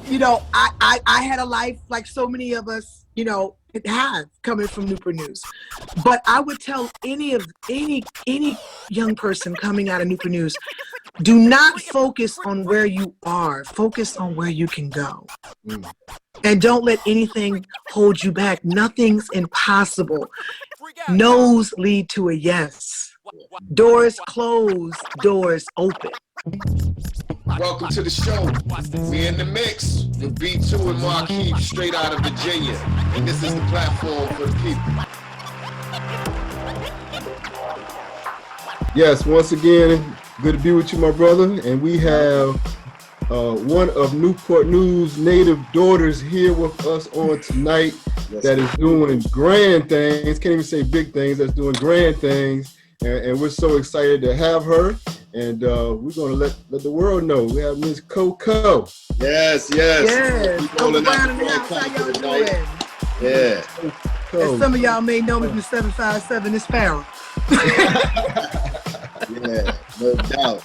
you know, I had a life like so many of us, you know, have coming from Newport News. But I would tell any young person coming out of Newport News, do not focus on where you are. Focus on where you can go. And don't let anything hold you back. Nothing's impossible. No's lead to a yes. Doors close, doors open. Welcome to the show. We in the mix with B2 Markeith, straight out of Virginia. And this is the platform for the people. Yes, once again, good to be with you, my brother. And we have one of Newport News' native daughters here with us on tonight that is doing grand things. Can't even say big things, that's doing grand things. And we're so excited to have her. And we're going to let the world know. We have Miss Coco. Yes. Coco Brown in the house. How y'all doing? Yeah. And some of y'all may know me from 757, it's Farrell. Yeah, no doubt.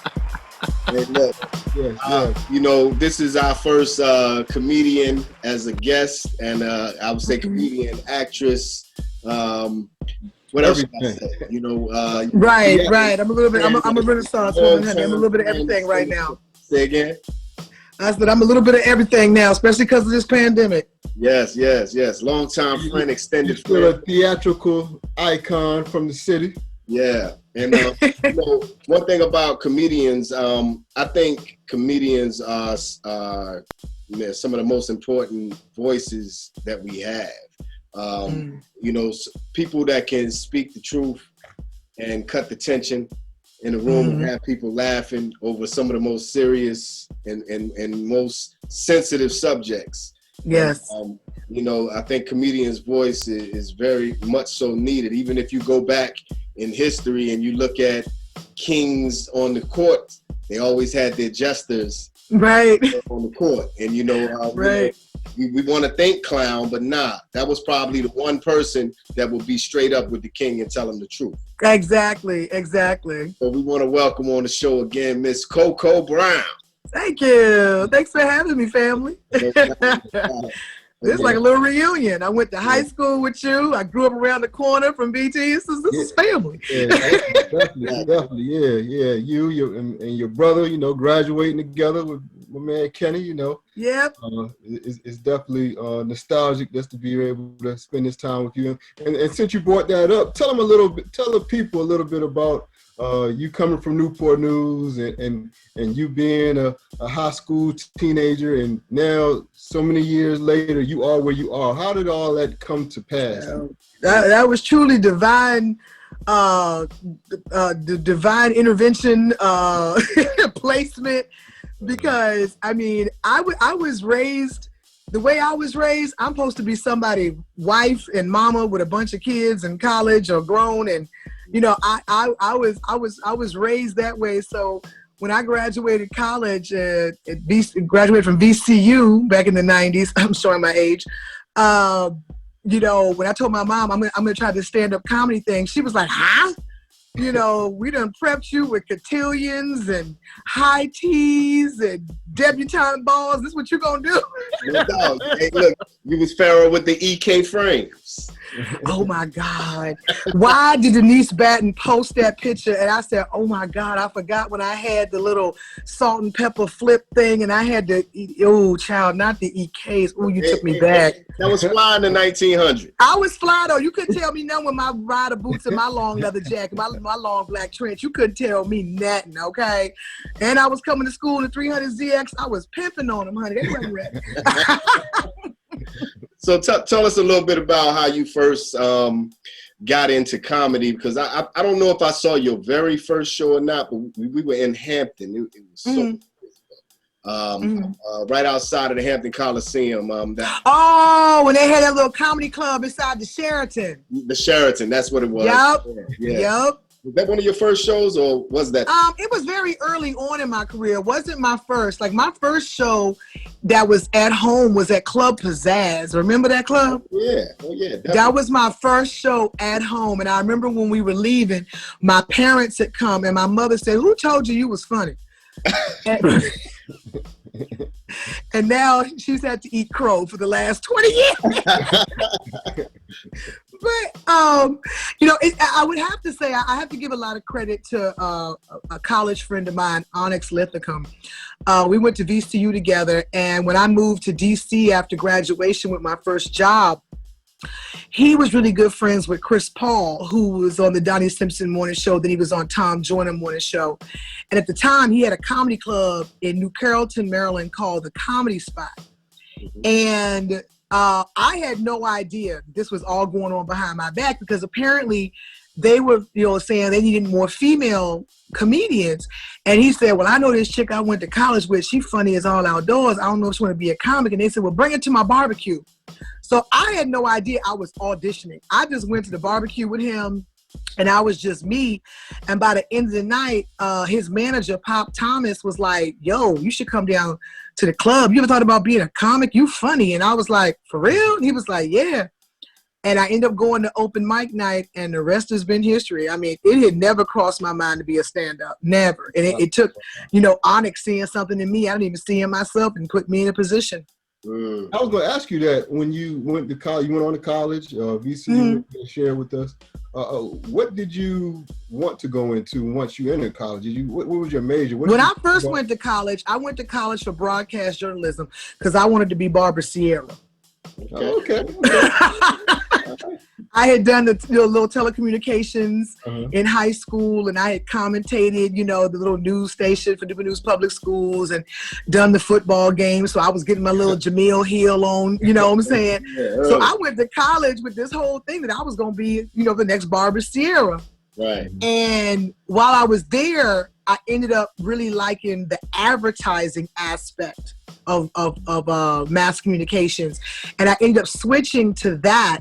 Hey, look, you know, this is our first comedian as a guest, and I would say comedian, actress, what else should I say? You know, right. I'm a renaissance woman, honey. I'm a little bit of everything right now. Say again? I said I'm a little bit of everything now, especially because of this pandemic. Yes. Long time friend, extended friend. Still a theatrical icon from the city. Yeah, and you know, one thing about comedians, I think comedians are some of the most important voices that we have. You know, people that can speak the truth and cut the tension in a room and have people laughing over some of the most serious and most sensitive subjects. Yes. And, you know, I think comedians' voice is very much so needed. Even if you go back in history and you look at kings on the court, they always had their jesters right on the court. And you know, we want to think clown, but nah, that was probably the one person that would be straight up with the king and tell him the truth. Exactly. So we want to welcome on the show again, Miss Coco Brown. Thank you. Thanks for having me, family. This is like a little reunion. I went to high school with you. I grew up around the corner from BT. This is family. Yeah, definitely. Yeah. You and your brother, you know, graduating together with my man Kenny, you know. Yep. It's definitely nostalgic just to be able to spend this time with you. And since you brought that up, tell the people a little bit about you coming from Newport News and you being a high school teenager, and now so many years later you are where you are. How did all that come to pass? That was truly divine, the divine intervention, placement, because I mean I was raised the way I was raised. I'm supposed to be somebody's wife and mama with a bunch of kids in college or grown, and you know, I was raised that way. So when I graduated college, graduated from VCU back in the 90s, I'm showing my age. You know, when I told my mom I'm gonna try this stand-up comedy thing, she was like, huh? You know, we done prepped you with cotillions and high teas and debutante balls. This is what you gonna do? No, hey, look, you was Pharaoh with the EK frames. Oh my God. Why did Denise Batten post that picture? And I said, oh my God, I forgot when I had the little salt and pepper flip thing and I had the, oh child, not the EKs. Oh, you took me back. That was fly in the 1900s. I was fly though. You couldn't tell me nothing with my rider boots and my long leather jacket, my long black trench. You couldn't tell me nothing, okay? And I was coming to school in the 300ZX. I was pimping on them, honey. They wasn't ready. So tell us a little bit about how you first got into comedy, because I don't know if I saw your very first show or not, but we were in Hampton. It was so right outside of the Hampton Coliseum. When they had that little comedy club inside the Sheraton. The Sheraton, that's what it was. Yep. Was that one of your first shows, or was that? It was very early on in my career. It wasn't my first. Like my first show that was at home was at Club Pizzazz. Remember that club? Yeah. Oh yeah. Definitely. That was my first show at home. And I remember when we were leaving, my parents had come and my mother said, "Who told you was funny?" And now she's had to eat crow for the last 20 years. But, you know, I would have to say, I have to give a lot of credit to a college friend of mine, Onyx Lithicum. We went to VCU together. And when I moved to DC after graduation with my first job, he was really good friends with Chris Paul, who was on the Donnie Simpson morning show. Then he was on Tom Joyner morning show. And at the time, he had a comedy club in New Carrollton, Maryland called The Comedy Spot. And I had no idea this was all going on behind my back, because apparently they were, you know, saying they needed more female comedians. And he said, well, I know this chick I went to college with. She funny as all outdoors. I don't know if she want to be a comic. And they said, well, bring it to my barbecue. So I had no idea I was auditioning. I just went to the barbecue with him, and I was just me. And by the end of the night, his manager, Pop Thomas, was like, yo, you should come down to the club. You ever thought about being a comic? You funny. And I was like, for real? And he was like, yeah. And I ended up going to open mic night, and the rest has been history. I mean, it had never crossed my mind to be a stand-up, never. And it took, you know, Onyx seeing something in me I didn't even see in myself and put me in a position. I was going to ask you that when you went to college, you went on to college, VCU, share with us. What did you want to go into once you entered college? What was your major? When I first went to college, I went to college for broadcast journalism because I wanted to be Barbara Sierra. Okay. I had done the little telecommunications in high school, and I had commentated, you know, the little news station for Newport News Public Schools, and done the football game. So I was getting my little Jameel Hill on, you know what I'm saying? So I went to college with this whole thing that I was going to be, you know, the next Barbara Sierra. Right. And while I was there, I ended up really liking the advertising aspect of mass communications. And I ended up switching to that.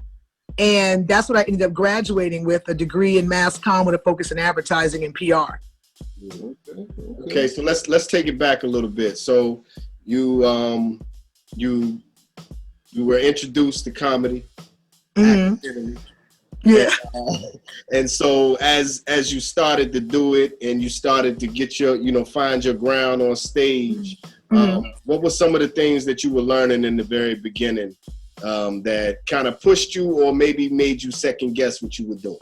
And that's what I ended up graduating with, a degree in mass comm with a focus in advertising and PR. Okay, so let's take it back a little bit. So you were introduced to comedy. Yeah. And so as you started to do it, and you started to get your, you know, find your ground on stage, what were some of the things that you were learning in the very beginning that kind of pushed you, or maybe made you second guess what you were doing?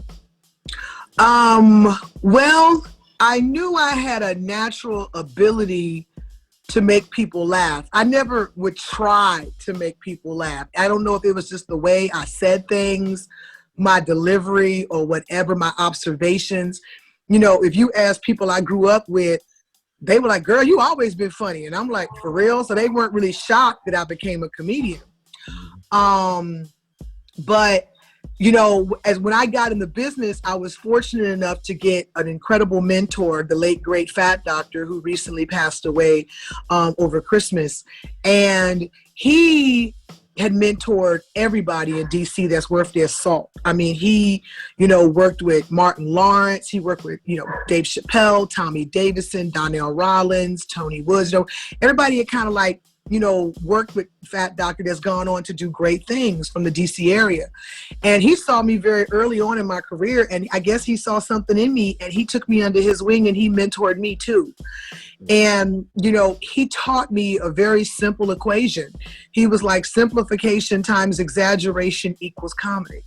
Well, I knew I had a natural ability to make people laugh. I never would try to make people laugh. I don't know if it was just the way I said things, my delivery, or whatever, my observations. You know, if you ask people I grew up with, they were like, girl, you always been funny. And I'm like, for real? So they weren't really shocked that I became a comedian. But, you know, as when I got in the business, I was fortunate enough to get an incredible mentor, the late, great Fat Doctor, who recently passed away over Christmas. And he had mentored everybody in DC that's worth their salt. I mean, he, you know, worked with Martin Lawrence. He worked with, you know, Dave Chappelle, Tommy Davidson, Donnell Rollins, Tony Woods. You know, everybody had kind of like, you know, worked with Fat Doctor that's gone on to do great things from the DC area. And he saw me very early on in my career, and I guess he saw something in me, and he took me under his wing, and he mentored me too. And, you know, he taught me a very simple equation. He was like, simplification times exaggeration equals comedy.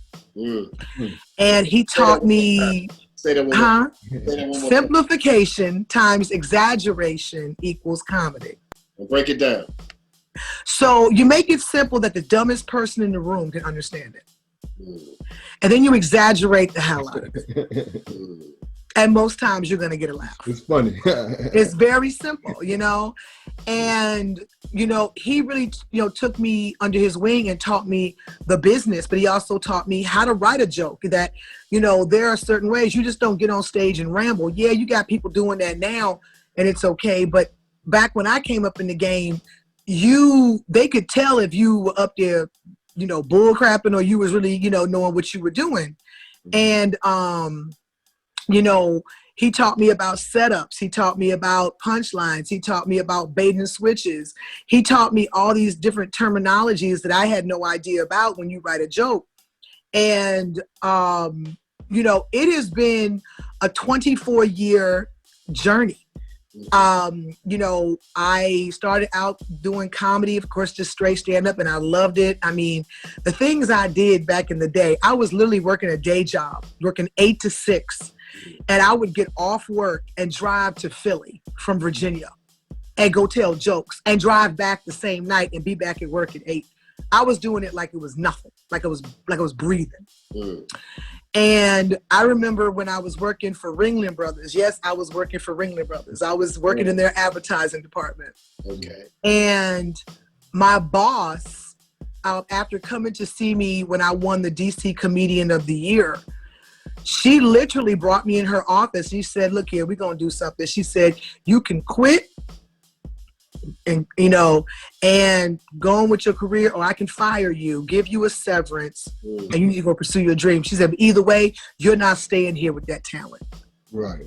And he taught me, simplification times exaggeration equals comedy. Well, break it down. So you make it simple that the dumbest person in the room can understand it. And then you exaggerate the hell out of it. And most times you're going to get a laugh. It's funny. It's very simple, you know? And, you know, he really, you know, took me under his wing and taught me the business, but he also taught me how to write a joke, that, you know, there are certain ways you just don't get on stage and ramble. Yeah, you got people doing that now, and it's okay. But back when I came up in the game, they could tell if you were up there, you know, bull crapping, or you was really, you know, knowing what you were doing. And, you know, he taught me about setups. He taught me about punchlines. He taught me about bait and switches. He taught me all these different terminologies that I had no idea about when you write a joke. And, you know, it has been a 24-year journey. You know, I started out doing comedy, of course, just straight stand up, and I loved it. I mean, the things I did back in the day, I was literally working a day job, working 8 to 6, and I would get off work and drive to Philly from Virginia and go tell jokes and drive back the same night and be back at work at 8. I was doing it like it was nothing, like I was breathing. And I remember when I was working for Ringling Brothers. Yes, I was working for Ringling Brothers. I was working in their advertising department. Okay. And my boss, after coming to see me when I won the DC Comedian of the Year, she literally brought me in her office. She said, look here, we're going to do something. She said, you can quit and, you know, and go on with your career, or I can fire you, give you a severance, and you need to go pursue your dream. She said, but either way, you're not staying here with that talent. Right.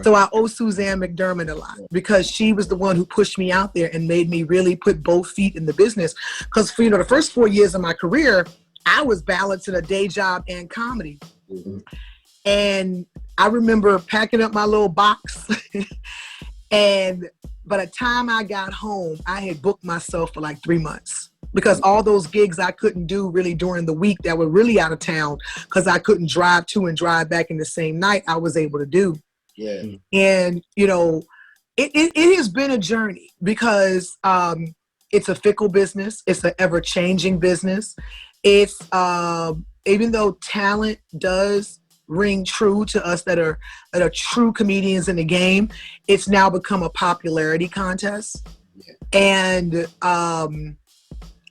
So I owe Suzanne McDermott a lot, because she was the one who pushed me out there and made me really put both feet in the business. Because for, you know, the first 4 years of my career, I was balancing a day job and comedy. And I remember packing up my little box and by the time I got home, I had booked myself for like 3 months, because all those gigs I couldn't do really during the week that were really out of town, because I couldn't drive to and drive back in the same night, I was able to do. Yeah. And, you know, it has been a journey, because it's a fickle business. It's an ever-changing business. It's, even though talent does ring true to us that are true comedians in the game, it's now become a popularity contest. And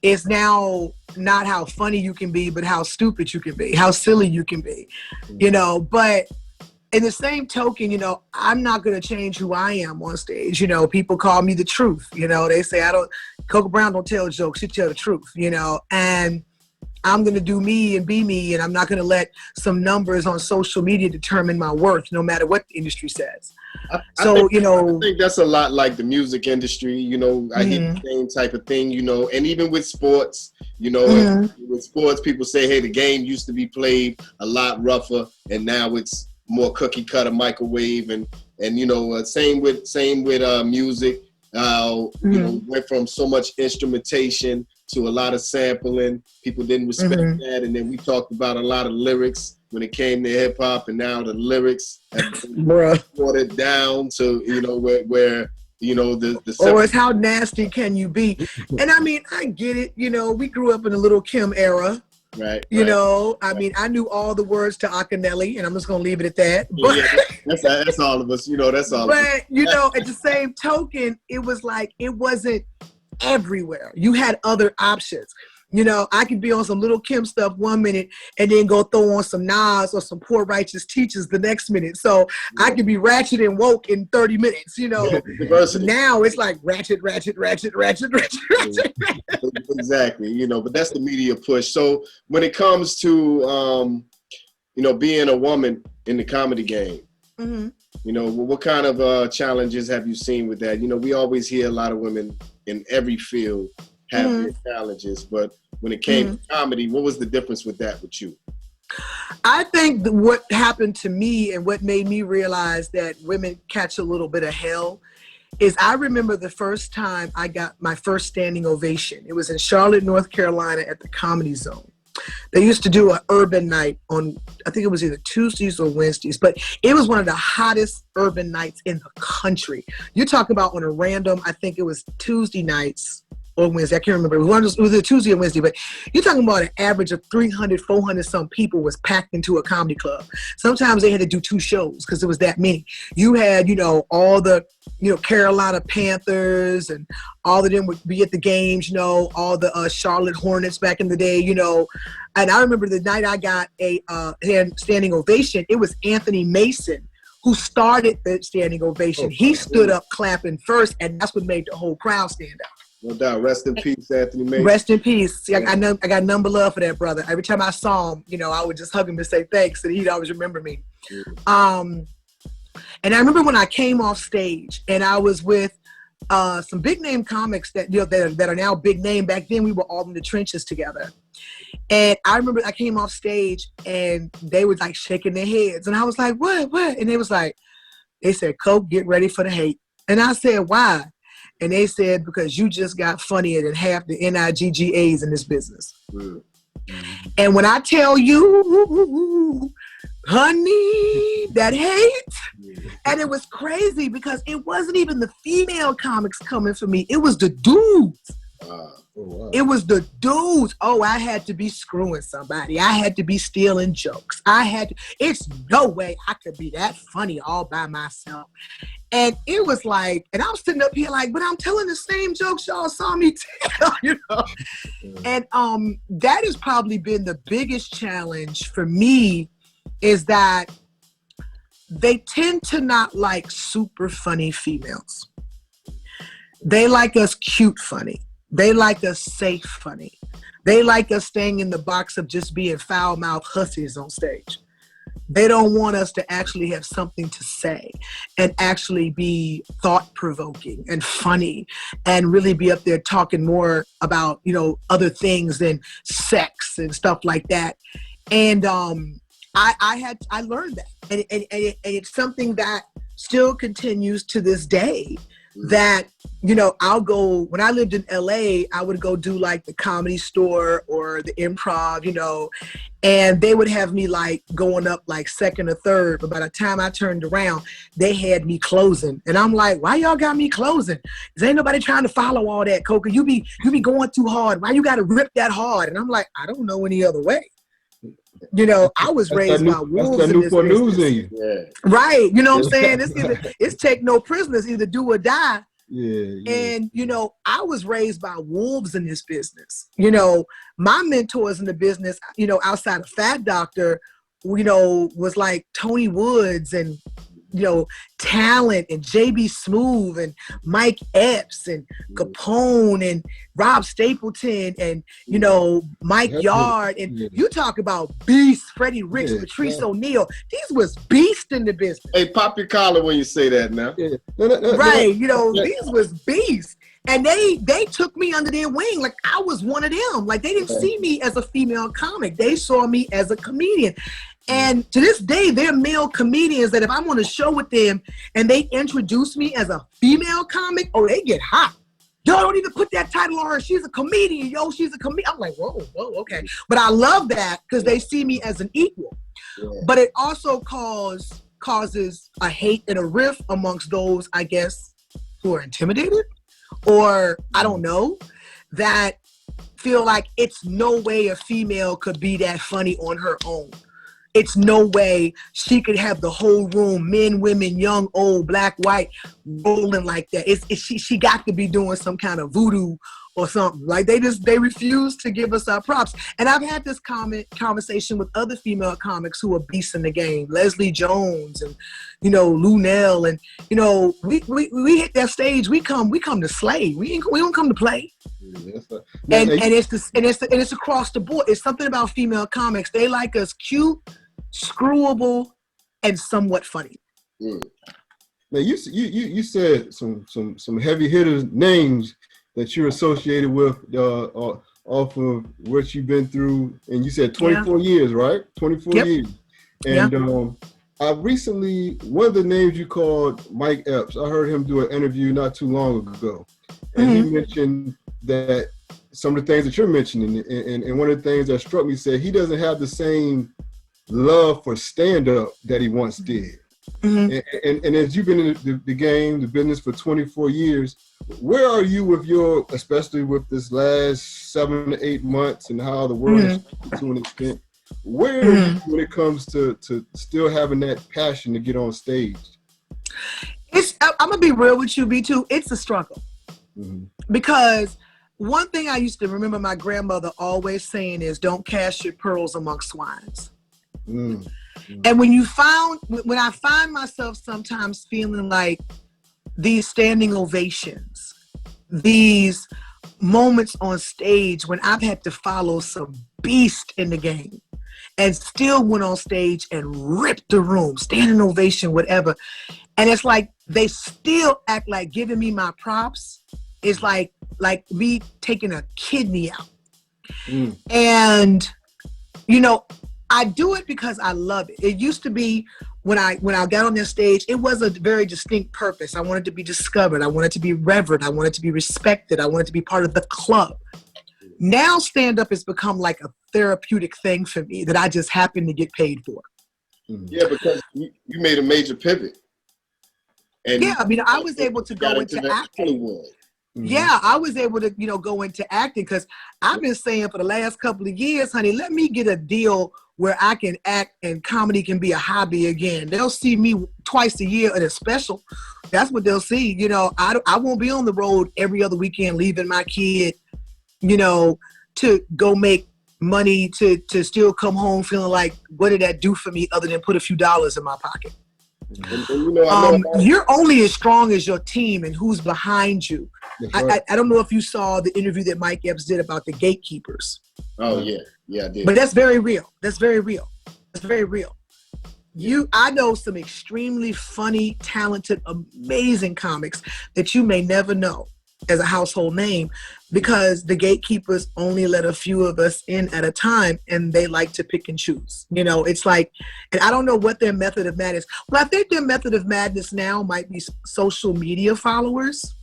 it's now not how funny you can be, but how stupid you can be, how silly you can be, you know. But in the same token, you know, I'm not going to change who I am on stage. You know, people call me the truth. You know, they say Coco Brown don't tell jokes, she tell the truth, you know. And I'm going to do me and be me, and I'm not going to let some numbers on social media determine my worth, no matter what the industry says. I think that's a lot like the music industry. You know, I hear the same type of thing, you know, and even with sports, you know, with sports, people say, hey, the game used to be played a lot rougher, and now it's more cookie cutter, microwave, and you know, same with music. You know, went from so much instrumentation to a lot of sampling. People didn't respect that. And then we talked about a lot of lyrics when it came to hip hop, and now the lyrics have been watered down to, you know, where you know, or it's how nasty can you be? And I mean, I get it. You know, we grew up in the Little Kim era. Right. You know, I mean, I knew all the words to Akinelli, and I'm just going to leave it at that. But, yeah, that's all of us. You know, that's all of us. But, you know, at the same token, it was like, it wasn't everywhere. You had other options. You know, I could be on some Little Kim stuff 1 minute and then go throw on some Nas or some Poor Righteous Teachers the next minute. So I could be ratchet and woke in 30 minutes, you know. Now it's like ratchet. Exactly, you know, but that's the media push. So when it comes to, you know, being a woman in the comedy game, you know, what kind of challenges have you seen with that? You know, we always hear a lot of women in every field have their challenges, but when it came to comedy, what was the difference with that with you? I think what happened to me and what made me realize that women catch a little bit of hell is I remember the first time I got my first standing ovation. It was in Charlotte, North Carolina at the Comedy Zone. They used to do an urban night on, I think it was either Tuesdays or Wednesdays, but it was one of the hottest urban nights in the country. You're talking about on a random, I think it was Tuesday nights or Wednesday, I can't remember. It was a Tuesday or Wednesday, but you're talking about an average of 300, 400 some people was packed into a comedy club. Sometimes they had to do 2 shows because it was that many. You had, you know, all the, you know, Carolina Panthers and all of them would be at the games, you know, all the Charlotte Hornets back in the day, you know. And I remember the night I got a standing ovation, it was Anthony Mason who started the standing ovation. He stood up clapping first, and that's what made the whole crowd stand up. No doubt. Rest in peace, Anthony Mason. Rest in peace. See, I got number love for that brother. Every time I saw him, you know, I would just hug him and say thanks, and he'd always remember me. And I remember when I came off stage, and I was with some big name comics that, you know, that are now big name. Back then, we were all in the trenches together. And I remember I came off stage, and they were like shaking their heads, and I was like, "What?" And they was like, they said, "Coke, get ready for the hate." And I said, why? And they said, because you just got funnier than half the NIGGAs in this business. And when I tell you, honey, that hate, and it was crazy because it wasn't even the female comics coming for me. It was the dudes. Wow. It was the dudes. Oh, I had to be screwing somebody. I had to be stealing jokes. It's no way I could be that funny all by myself. And it was like, and I'm sitting up here like, but I'm telling the same jokes y'all saw me tell, you know? And that has probably been the biggest challenge for me, is that they tend to not like super funny females. They like us cute funny. They like us safe funny. They like us staying in the box of just being foul-mouthed hussies on stage. They don't want us to actually have something to say and actually be thought-provoking and funny and really be up there talking more about, you know, other things than sex and stuff like that. And I learned that. And it's something that still continues to this day. That, you know, I'll go, when I lived in LA, I would go do like the Comedy Store or the Improv, you know, and they would have me like going up like second or third. But by the time I turned around, they had me closing. And I'm like, why y'all got me closing? Because ain't nobody trying to follow all that, Coca. You be going too hard. Why you got to rip that hard? And I'm like, I don't know any other way. You know, I was raised by wolves in this business. Right. You know what I'm saying? It's take no prisoners, either do or die. Yeah. And, you know, I was raised by wolves in this business. You know, my mentors in the business, you know, outside of Fat Doctor, you know, was like Tony Woods and, you know, Talent and JB Smoove and Mike Epps and Capone and Rob Stapleton and, you know, Mike Yard. And you talk about beasts, Freddie Ricks, Patrice O'Neal. These was beasts in the business. Hey, pop your collar when you say that now. Right. You know, these was beasts. And they took me under their wing. Like I was one of them. Like they didn't see me as a female comic. They saw me as a comedian. And to this day, they're male comedians that if I'm on a show with them and they introduce me as a female comic, oh, they get hot. Yo, don't even put that title on her. She's a comedian. Yo, she's a comedian. I'm like, whoa, okay. But I love that because they see me as an equal. Yeah. But it also causes a hate and a rift amongst those, I guess, who are intimidated or I don't know, that feel like it's no way a female could be that funny on her own. It's no way she could have the whole room, men, women, young, old, black, white, rolling like that. She got to be doing some kind of voodoo or something. Like they refuse to give us our props. And I've had this conversation with other female comics who are beasts in the game, Leslie Jones and, you know, Lunell, and, you know, we hit that stage. We come to slay. We don't come to play. And it's across the board. It's something about female comics. They like us cute, screwable, and somewhat funny. Now you said some heavy hitters names that you're associated with off of what you've been through, and you said 24 years, right? 24 years. And I recently, one of the names you called Mike Epps, I heard him do an interview not too long ago, and he mentioned that some of the things that you're mentioning, and one of the things that struck me, said he doesn't have the same love for stand-up that he once did. And as you've been in the game, the business for 24 years, where are you with especially with this last 7 to 8 months and how the world is to an extent, where are you when it comes to still having that passion to get on stage? I'm gonna be real with you, B2, it's a struggle. Because one thing I used to remember my grandmother always saying is, don't cast your pearls among swines. And when I find myself sometimes feeling like these standing ovations, these moments on stage when I've had to follow some beast in the game and still went on stage and ripped the room, standing ovation, whatever. And it's like, they still act like giving me my props is like me taking a kidney out. And, you know, I do it because I love it. It used to be when I got on this stage, it was a very distinct purpose. I wanted to be discovered. I wanted to be revered. I wanted to be respected. I wanted to be part of the club. Now stand-up has become like a therapeutic thing for me that I just happen to get paid for. Yeah, because you made a major pivot. And yeah, I mean, I was able to go into acting. Mm-hmm. Yeah, I was able to, go into acting because I've been saying for the last couple of years, honey, let me get a deal where I can act and comedy can be a hobby again. They'll see me twice a year at a special. That's what they'll see. I won't be on the road every other weekend leaving my kid, to go make money to still come home feeling like, what did that do for me other than put a few dollars in my pocket? And you're only as strong as your team and who's behind you. Right. I don't know if you saw the interview that Mike Epps did about the gatekeepers. Oh yeah, I did. But that's very real. That's very real. I know some extremely funny, talented, amazing comics that you may never know as a household name because the gatekeepers only let a few of us in at a time and they like to pick and choose. It's like, and I don't know what their method of madness. Well, I think their method of madness now might be social media followers.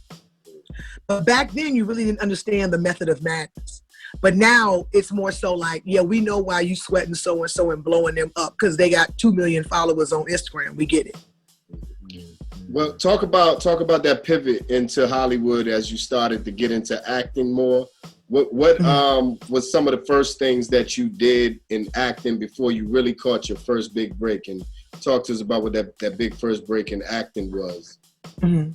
But back then you really didn't understand the method of madness. But now it's more so like, yeah, we know why you sweating so-and-so and blowing them up because they got 2 million followers on Instagram. We get it. Well, talk about that pivot into Hollywood as you started to get into acting more. What was some of the first things that you did in acting before you really caught your first big break? And talk to us about what that big first break in acting was. Mm-hmm.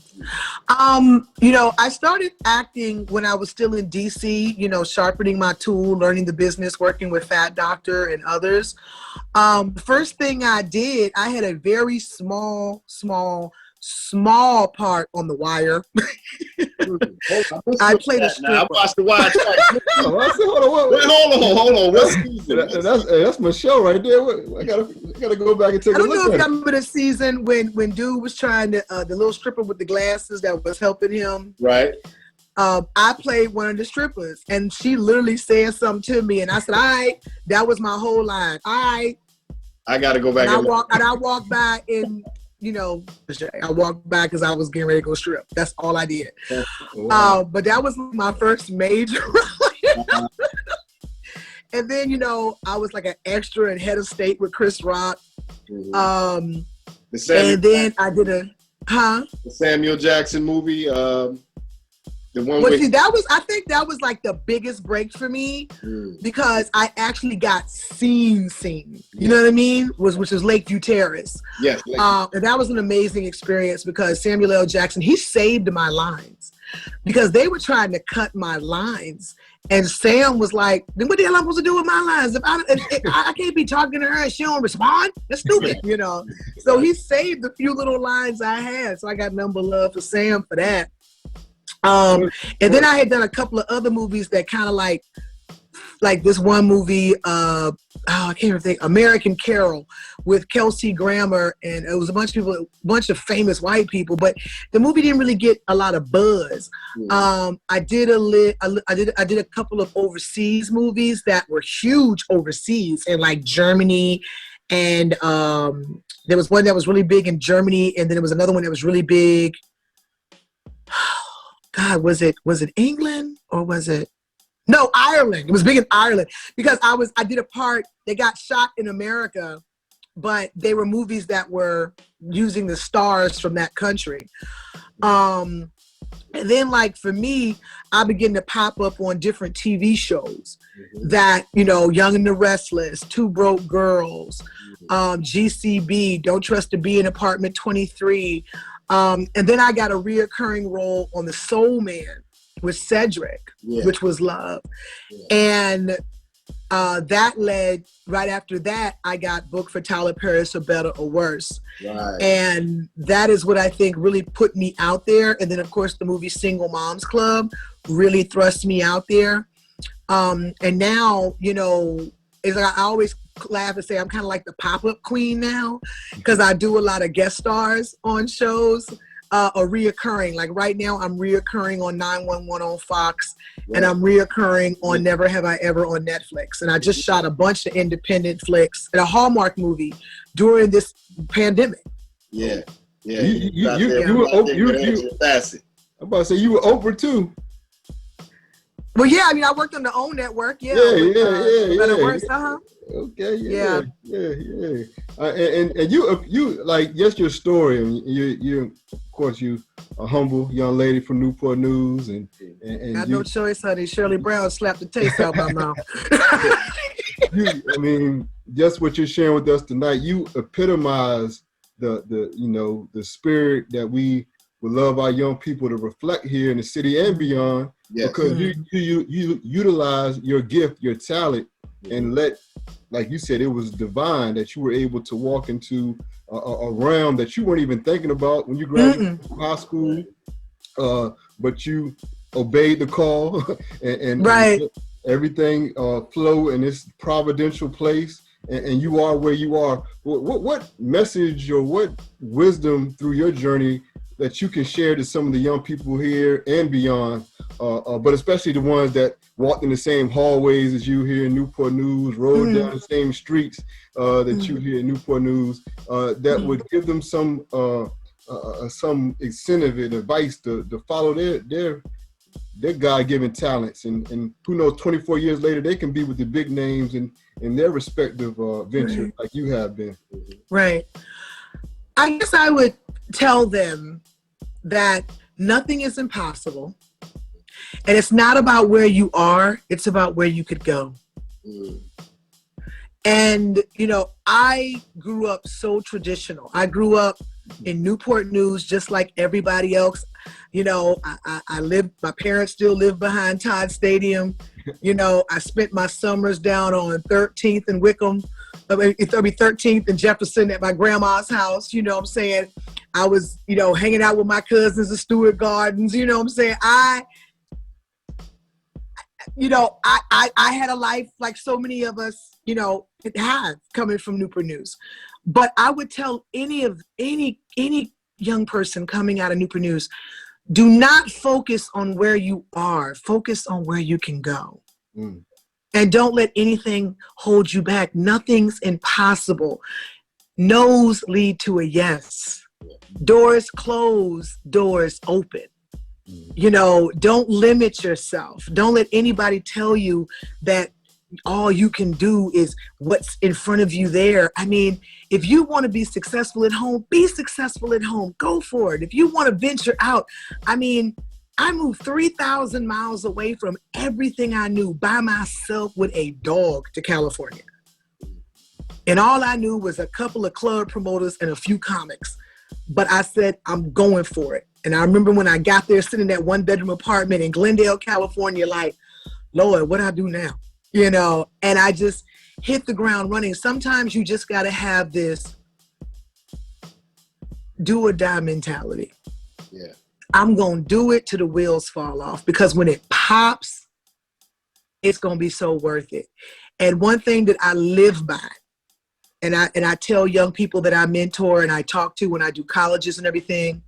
I started acting when I was still in DC, sharpening my tool, learning the business, working with Fat Doctor and others. First thing I did, I had a very small part on The Wire. I played a stripper. I watched The Wire. Hold on. What season? That's my show right there. I gotta go back and take a look at it. I don't know if you remember the season when dude was trying to, the little stripper with the glasses that was helping him. Right. I played one of the strippers and she literally said something to me and I said, all right, that was my whole line. All right. I gotta go back. I walked by and I walked back because I was getting ready to go strip. That's all I did. Wow. But that was my first major role. And then, I was like an extra in Head of State with Chris Rock. Mm-hmm. And then I did the Samuel Jackson movie. The one I think that was like the biggest break for me because I actually got seen. You know what I mean? Which is Lakeview Terrace. Yes. And that was an amazing experience because Samuel L. Jackson, he saved my lines because they were trying to cut my lines. And Sam was like, then what the hell am I supposed to do with my lines? If I can't be talking to her and she don't respond, that's stupid, So he saved the few little lines I had. So I got number love for Sam for that. And then I had done a couple of other movies that kind of like this one movie, I can't even think, American Carol with Kelsey Grammer, and it was a bunch of famous white people, but the movie didn't really get a lot of buzz. I did a couple of overseas movies that were huge overseas in like Germany, and there was one that was really big in Germany, and then there was another one that was really big. God, was it England or was it? No, Ireland. It was big in Ireland because I did a part that got shot in America, but they were movies that were using the stars from that country. And then like for me, I began to pop up on different TV shows that, Young and the Restless, Two Broke Girls, GCB, Don't Trust to Be in Apartment 23. And then I got a reoccurring role on The Soul Man with Cedric, which was love. And that led, right after that, I got booked for Tyler Perry's For Better or Worse. Right. And that is what I think really put me out there. And then, of course, the movie Single Moms Club really thrust me out there. And now, it's like I always laugh and say I'm kind of like the pop-up queen now because I do a lot of guest stars on shows. are reoccurring. Like right now, I'm reoccurring on 911 on Fox, and I'm reoccurring on Never Have I Ever on Netflix. And I just shot a bunch of independent flicks and a Hallmark movie during this pandemic. Yeah. You were Oprah. I'm about to say you were Oprah too. Well, yeah, I mean, I worked on the OWN network. Yeah. Okay. Yeah. And you like, yes, your story. I mean, you of course, you a humble young lady from Newport News, and got no choice, honey. Shirley Brown slapped the taste out of my mouth. I mean, just what you're sharing with us tonight, you epitomize the spirit that we would love our young people to reflect here in the city and beyond. Yes. Because you utilize your gift, your talent, and like you said, it was divine that you were able to walk into a realm that you weren't even thinking about when you graduated from high school, but you obeyed the call and everything flow in this providential place, and you are where you are. What message or what wisdom through your journey that you can share to some of the young people here and beyond, but especially the ones that walked in the same hallways as you here in Newport News, rode down the same streets that you here in Newport News, that would give them some incentive and advice to follow their God-given talents, and who knows, 24 years later they can be with the big names in their respective venture, like you have been. Right. I guess I would tell them that nothing is impossible, and it's not about where you are, it's about where you could go. And I grew up so traditional. I grew up in Newport News just like everybody else. My parents still live behind Todd Stadium. I spent my summers down on 13th and Wickham, 13th and Jefferson at my grandma's house. You know what I'm saying? I was, hanging out with my cousins in Stewart Gardens. You know what I'm saying? I had a life like so many of us, have coming from Newport News. But I would tell any young person coming out of Newport News, do not focus on where you are. Focus on where you can go. And don't let anything hold you back. Nothing's impossible. No's lead to a yes. Doors close, doors open. Don't limit yourself. Don't let anybody tell you that all you can do is what's in front of you there. I mean, if you want to be successful at home, be successful at home. Go for it. If you want to venture out, I mean, I moved 3,000 miles away from everything I knew by myself with a dog to California. And all I knew was a couple of club promoters and a few comics. But I said, I'm going for it. And I remember when I got there sitting in that one-bedroom apartment in Glendale, California, like, Lord, what do I do now? And I just hit the ground running. Sometimes you just got to have this do or die mentality. Yeah. I'm going to do it till the wheels fall off, because when it pops, it's going to be so worth it. And one thing that I live by, and I tell young people that I mentor and I talk to when I do colleges and everything,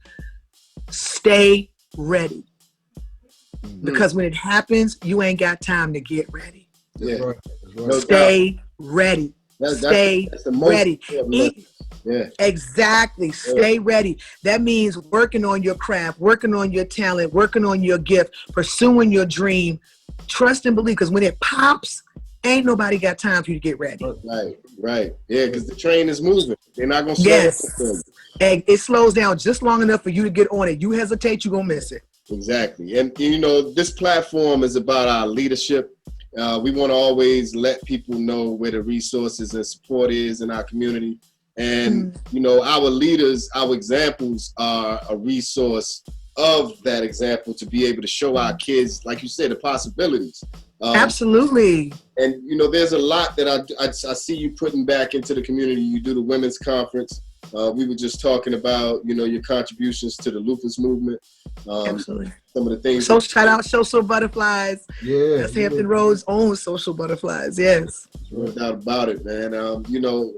stay ready. Because when it happens, you ain't got time to get ready. Yeah. Right. Stay ready. Stay ready. Exactly. Stay ready. That means working on your craft, working on your talent, working on your gift, pursuing your dream. Trust and believe, because when it pops, ain't nobody got time for you to get ready. Right. Yeah, because the train is moving. They're not going to slow down. And it slows down just long enough for you to get on it. You hesitate, you're going to miss it. Exactly. And, this platform is about our leadership. We want to always let people know where the resources and support is in our community. And, our leaders, our examples are a resource of that example to be able to show our kids, like you said, the possibilities. Absolutely. And, there's a lot that I see you putting back into the community. You do the women's conference. We were just talking about, your contributions to the lupus movement. Absolutely. Some of the things. So shout out Social Butterflies. Yeah. That's Hampton Roads' own Social Butterflies. Yes. No doubt about it, man.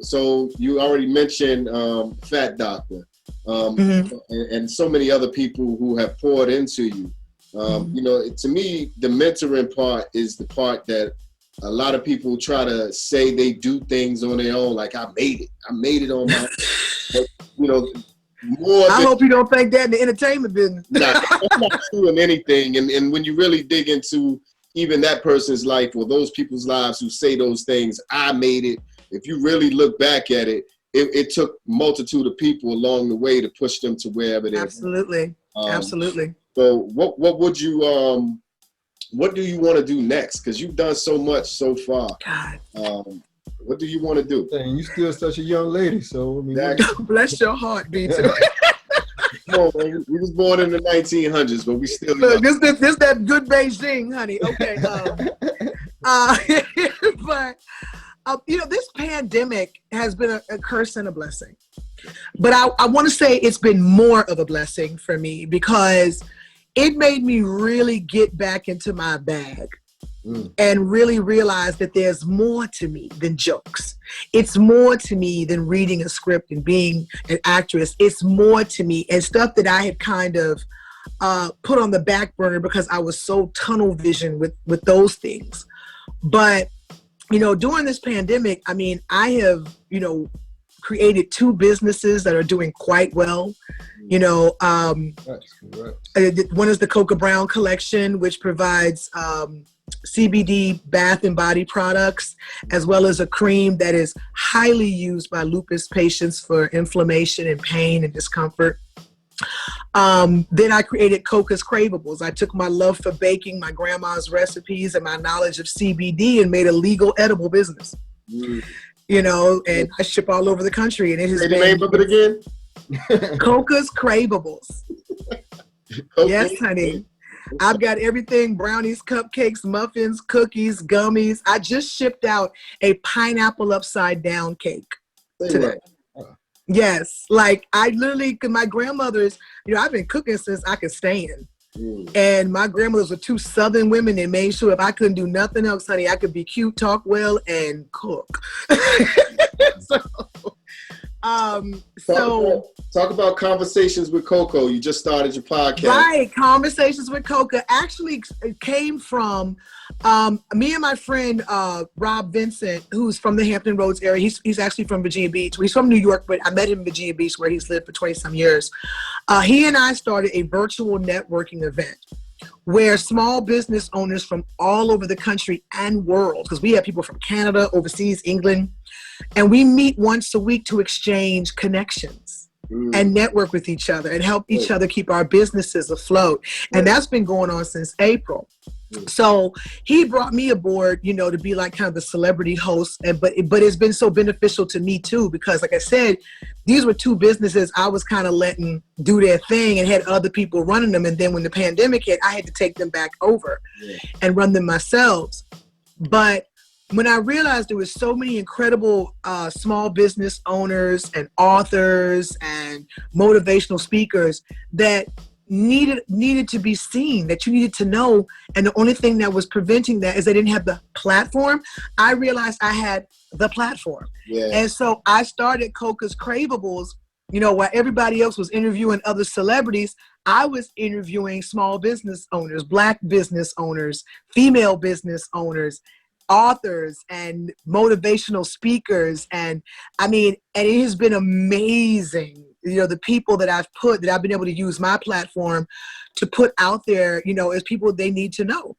So you already mentioned Fat Doctor. and so many other people who have poured into you. You know, to me, the mentoring part is the part that a lot of people try to say they do things on their own. Like, I made it on my own. But, you know, I hope you don't think that in the entertainment business. Nah, I'm not doing anything. And when you really dig into even that person's life or those people's lives who say those things, I made it. If you really look back at it, it took multitude of people along the way to push them to wherever they're. Absolutely. Absolutely. So what would you what do you want to do next? Because you've done so much so far. God. What do you want to do? And you still such a young lady, so I mean, bless your heart, B2. Come on, man. We was born in the 1900s, but we still look. This that good Beijing, honey. Okay. But you know, this pandemic has been a curse and a blessing. But I want to say it's been more of a blessing for me because it made me really get back into my bag. And really realize that there's more to me than jokes. It's more to me than reading a script and being an actress. It's more to me, and stuff that I had kind of put on the back burner because I was so tunnel vision with those things. But, you know, during this pandemic, I mean, I have, you know, created 2 businesses that are doing quite well. You know, one is the Coca Brown collection, which provides CBD bath and body products, as well as a cream that is highly used by lupus patients for inflammation and pain and discomfort. Then I created Coca's Cravables. I took my love for baking, my grandma's recipes, and my knowledge of CBD and made a legal edible business. You know, and I ship all over the country. And it has been the name of it again? Coca's Cravables. Yes, honey. I've got everything: brownies, cupcakes, muffins, cookies, gummies. I just shipped out a pineapple upside down cake today. Yes, like I literally, cause my grandmothers, you know, I've been cooking since I could stand. And my grandmothers were 2 Southern women that made sure if I couldn't do nothing else, honey, I could be cute, talk well, and cook. Talk about Conversations with Coco. You just started your podcast. Right. Conversations with Coco actually came from me and my friend Rob Vincent, who's from the Hampton Roads area. He's actually from Virginia Beach. He's from New York, but I met him in Virginia Beach where he's lived for 20-some years. He and I started a virtual networking event where small business owners from all over the country and world, because we have people from Canada, overseas, England, and we meet once a week to exchange connections and network with each other and help each other keep our businesses afloat. And that's been going on since April. So he brought me aboard, you know, to be like kind of the celebrity host. But it's been so beneficial to me too, because like I said, these were 2 businesses I was kind of letting do their thing and had other people running them. And then when the pandemic hit, I had to take them back over and run them myself. But when I realized there was so many incredible small business owners and authors and motivational speakers that needed to be seen, that you needed to know, and the only thing that was preventing that is they didn't have the platform, I realized I had the platform. And so I started Coca's Cravables. You know, while everybody else was interviewing other celebrities, I was interviewing small business owners, Black business owners, female business owners, authors, and motivational speakers. And I mean, and it has been amazing. You know, the people that I've been able to use my platform to put out there, you know, as people they need to know.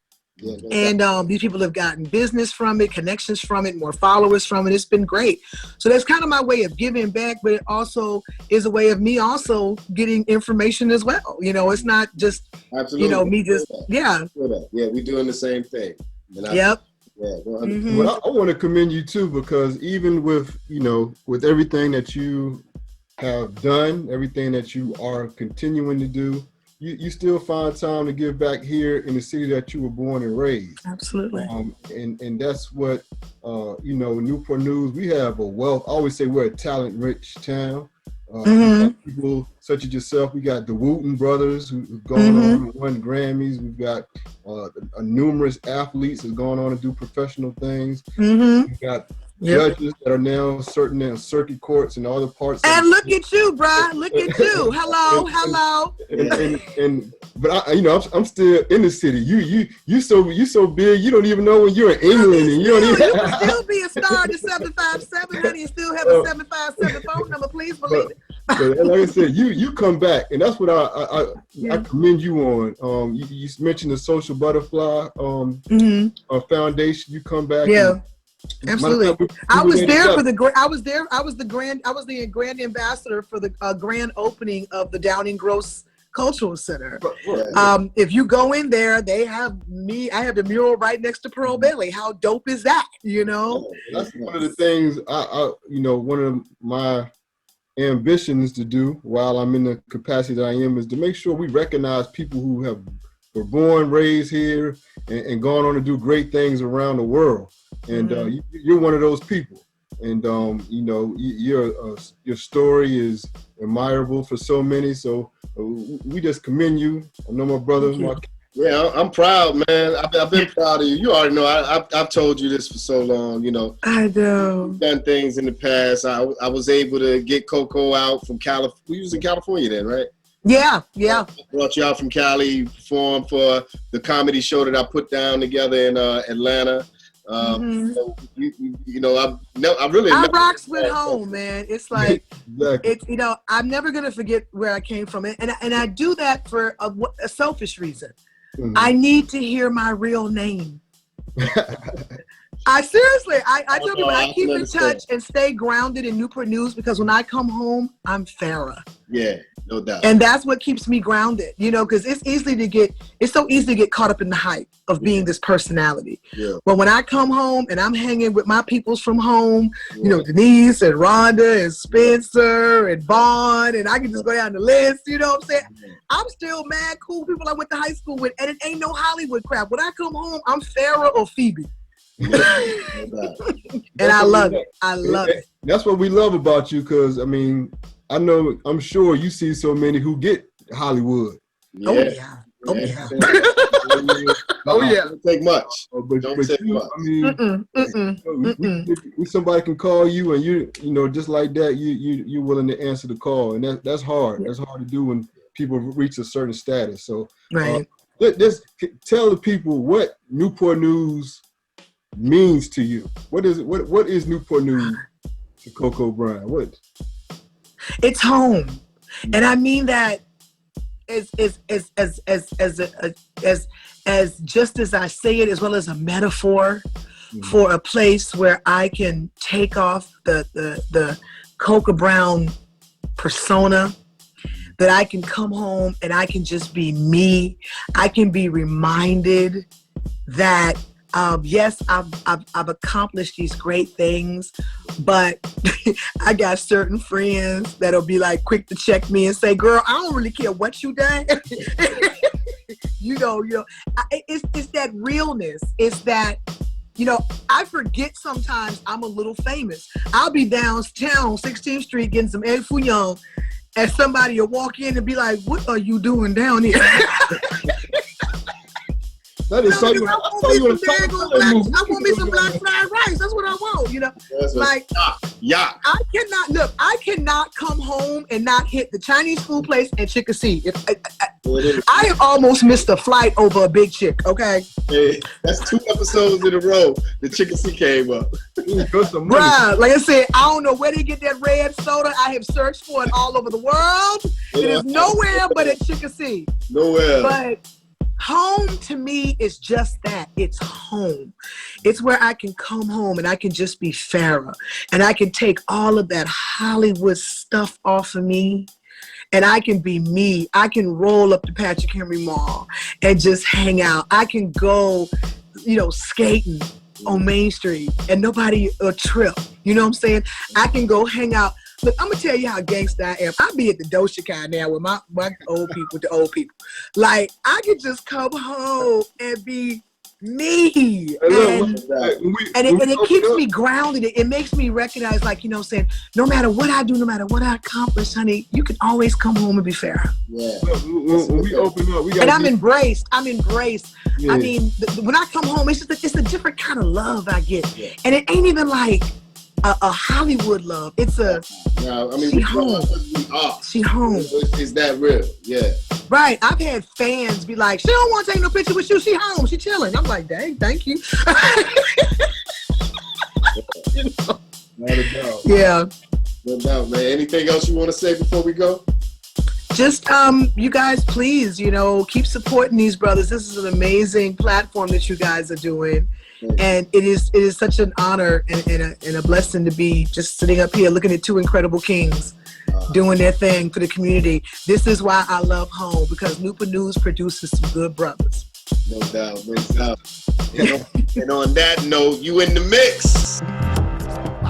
And these people have gotten business from it, connections from it, more followers from it. It's been great. So that's kind of my way of giving back, but it also is a way of me also getting information as well. You know, it's not just, you know, me just, Yeah, we're doing the same thing. Yep. Well, I want to commend you too, because even with, you know, with everything that you have done, everything that you are continuing to do, you still find time to give back here in the city that you were born and raised. Absolutely. And that's what, you know, Newport News, we have a wealth. I always say we're a talent-rich town. People such as yourself. We got the Wooten brothers who've gone on and won Grammys. We've got numerous athletes who've gone on to do professional things. We've got judges that are now certain in circuit courts and all the parts. And look at you, bruh. Look at you. Hello. But I'm still in the city. You so big. You don't even know when you're in England, and you don't even. You can still be a star at the 757, honey, and still have a 757 phone number. Please believe it. But like I said, you come back, and that's what I commend you on. You mentioned the Social Butterfly Foundation. You come back. Yeah. Absolutely. I was the grand ambassador for the grand opening of the Downing Gross Cultural Center. If you go in there, they have me. I have the mural right next to Pearl Bailey. How dope is that? That's one of the things one of my ambitions to do while I'm in the capacity that I am is to make sure we recognize people who were born, raised here, and gone on to do great things around the world. And you're one of those people. And your story is admirable for so many. So we just commend you. I know my brother. Yeah, I'm proud, man. I've been proud of you. You already know. I've told you this for so long. I know. We've done things in the past. I was able to get Coco out from California. We was in California then, right? Yeah. Brought you out from Cali, performed for the comedy show that I put down together in Atlanta. I rocks with home, man. It's like exactly. I'm never gonna forget where I came from, and I do that for a selfish reason. I need to hear my real name. I seriously, I tell people I keep in touch and stay grounded in Newport News because when I come home, I'm Farrah. Yeah, no doubt. And that's what keeps me grounded, because it's so easy to get caught up in the hype of being this personality. Yeah. But when I come home and I'm hanging with my peoples from home, Denise and Rhonda and Spencer and Vaughn, and I can just go down the list, you know what I'm saying? I'm still mad cool people I went to high school with, and it ain't no Hollywood crap. When I come home, I'm Farrah or Phoebe. And I love it. I love it. That's what we love about you, because I'm sure you see so many who get Hollywood. Yeah. Oh yeah. Oh yeah. Don't take much. Don't take much. Somebody can call you, and you just like that, you're willing to answer the call, and that's hard. That's hard to do when people reach a certain status. So right. Let's tell the people what Newport News means to you. What is it? What is Newport News to Coco Bryan? What? It's home, and I mean that as just as I say it, as well as a metaphor for a place where I can take off the Coco Brown persona, that I can come home and I can just be me. I can be reminded that yes, I've accomplished these great things, but I got certain friends that'll be like quick to check me and say, "Girl, I don't really care what you done." It's that realness. It's that, I forget sometimes I'm a little famous. I'll be downtown 16th Street getting some egg foo young, and somebody will walk in and be like, "What are you doing down here?" That is so. I want me some black fried rice. That's what I want. I cannot come home and not hit the Chinese food place and chicken C. I have almost missed a flight over a big chick. Okay. Hey, that's 2 episodes in a row. The chicken C came up. Bruh, like I said, I don't know where they get that red soda. I have searched for it all over the world. It is nowhere but at Chicken C. Nowhere. But home to me is just that. It's home. It's where I can come home and I can just be Farrah, and I can take all of that Hollywood stuff off of me, and I can be me. I can roll up to Patrick Henry Mall and just hang out. I can go, skating on Main Street and nobody will trip. You know what I'm saying? I can go hang out. Look, I'm gonna tell you how gangsta I am. I be at the Doja Cat now with my old people, with the old people. Like, I can just come home and be me. And it keeps me grounded. It makes me recognize, like, saying, no matter what I do, no matter what I accomplish, honey, you can always come home and be fair. Yeah. When we open up, I'm embraced. Yeah. I mean, when I come home, it's a different kind of love I get. Yeah. And it ain't even like a Hollywood love. It's a Now, I mean, she home. We are. She home. Is that real? Yeah. Right. I've had fans be like, she don't want to take no picture with you. She home. She chilling. I'm like, dang, thank you. You know? Not a doubt. Yeah. No doubt, man. Anything else you want to say before we go? Just you guys, please, you know, keep supporting these brothers. This is an amazing platform that you guys are doing. And it is such an honor and a blessing to be just sitting up here looking at two incredible kings doing their thing for the community. This is why I love home, because Newport News produces some good brothers. No doubt, no doubt. And on that note, you in the mix.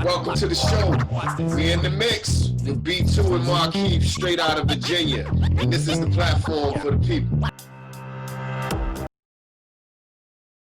Welcome to the show. We in the mix with B2 and Markeith, straight out of Virginia. And this is the platform for the people.